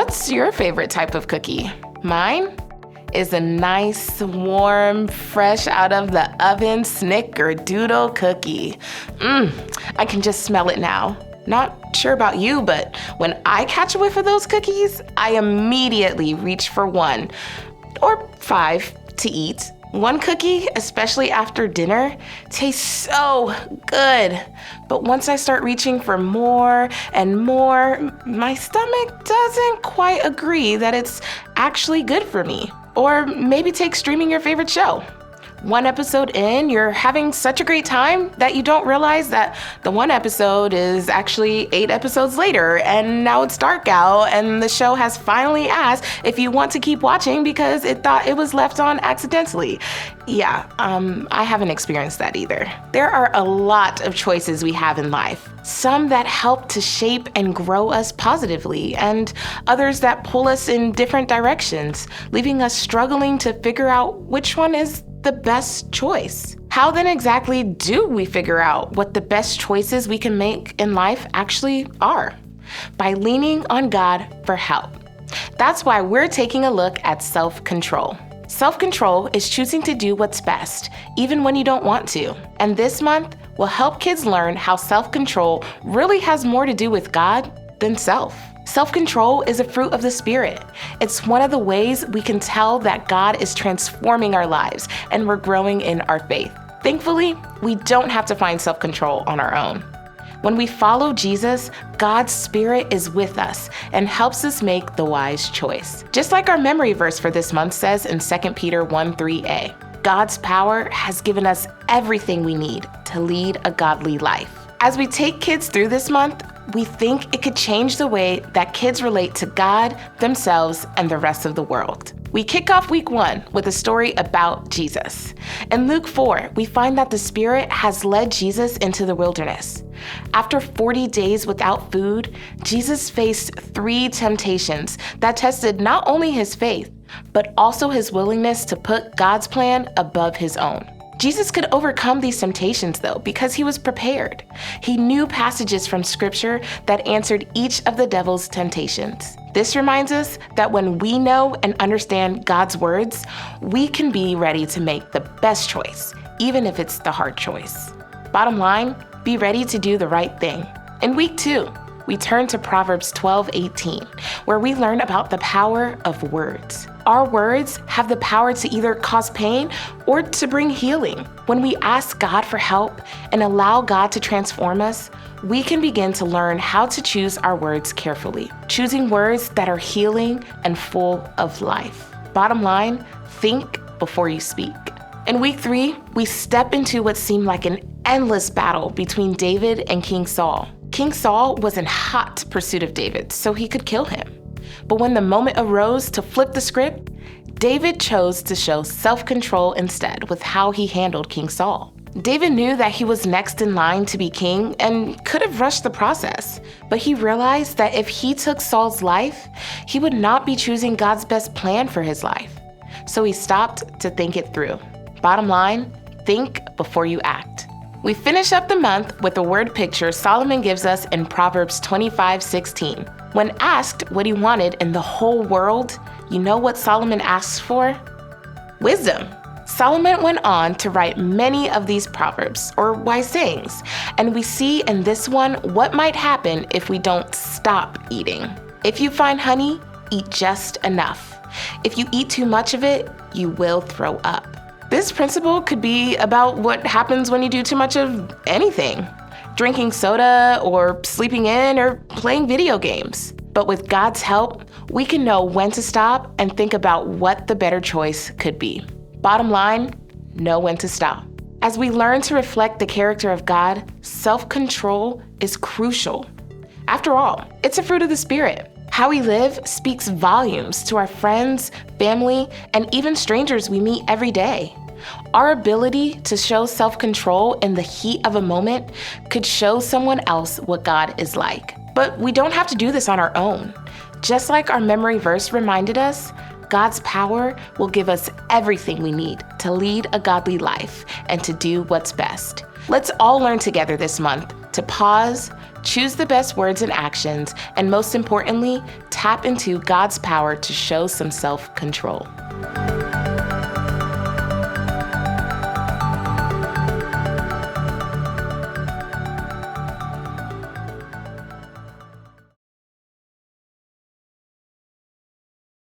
What's your favorite type of cookie? Mine is a nice, warm, fresh out of the oven snickerdoodle cookie. I can just smell it now. Not sure about you, but when I catch a whiff of those cookies, I immediately reach for one or 5 to eat. One cookie, especially after dinner, tastes so good. But once I start reaching for more and more, my stomach doesn't quite agree that it's actually good for me. Or maybe take streaming your favorite show. One episode in, you're having such a great time that you don't realize that the one episode is actually 8 episodes later, and now it's dark out, and the show has finally asked if you want to keep watching because it thought it was left on accidentally. Yeah, I haven't experienced that either. There are a lot of choices we have in life. Some that help to shape and grow us positively, and others that pull us in different directions, leaving us struggling to figure out which one is the best choice. How then exactly do we figure out what the best choices we can make in life actually are? By leaning on God for help. That's why we're taking a look at self-control. Self-control is choosing to do what's best, even when you don't want to. And this month, we'll help kids learn how self-control really has more to do with God than self. Self-control is a fruit of the Spirit. It's one of the ways we can tell that God is transforming our lives and we're growing in our faith. Thankfully, we don't have to find self-control on our own. When we follow Jesus, God's Spirit is with us and helps us make the wise choice. Just like our memory verse for this month says in 2 Peter 1:3a, God's power has given us everything we need to lead a godly life. As we take kids through this month, we think it could change the way that kids relate to God, themselves, and the rest of the world. We kick off week 1 with a story about Jesus. In Luke 4, we find that the Spirit has led Jesus into the wilderness. After 40 days without food, Jesus faced 3 temptations that tested not only his faith, but also his willingness to put God's plan above his own. Jesus could overcome these temptations, though, because he was prepared. He knew passages from Scripture that answered each of the devil's temptations. This reminds us that when we know and understand God's words, we can be ready to make the best choice, even if it's the hard choice. Bottom line, be ready to do the right thing. In week 2, we turn to Proverbs 12:18, where we learn about the power of words. Our words have the power to either cause pain or to bring healing. When we ask God for help and allow God to transform us, we can begin to learn how to choose our words carefully, choosing words that are healing and full of life. Bottom line, think before you speak. In week 3, we step into what seemed like an endless battle between David and King Saul. King Saul was in hot pursuit of David so he could kill him. But when the moment arose to flip the script, David chose to show self-control instead with how he handled King Saul. David knew that he was next in line to be king and could have rushed the process, but he realized that if he took Saul's life, he would not be choosing God's best plan for his life. So he stopped to think it through. Bottom line, think before you act. We finish up the month with a word picture Solomon gives us in Proverbs 25:16. When asked what he wanted in the whole world, you know what Solomon asks for? Wisdom. Solomon went on to write many of these proverbs, or wise sayings, and we see in this one what might happen if we don't stop eating. If you find honey, eat just enough. If you eat too much of it, you will throw up. This principle could be about what happens when you do too much of anything. Drinking soda, or sleeping in, or playing video games. But with God's help, we can know when to stop and think about what the better choice could be. Bottom line, know when to stop. As we learn to reflect the character of God, self-control is crucial. After all, it's a fruit of the Spirit. How we live speaks volumes to our friends, family, and even strangers we meet every day. Our ability to show self-control in the heat of a moment could show someone else what God is like. But we don't have to do this on our own. Just like our memory verse reminded us, God's power will give us everything we need to lead a godly life and to do what's best. Let's all learn together this month to pause, Choose the best words and actions, and most importantly, tap into God's power to show some self-control.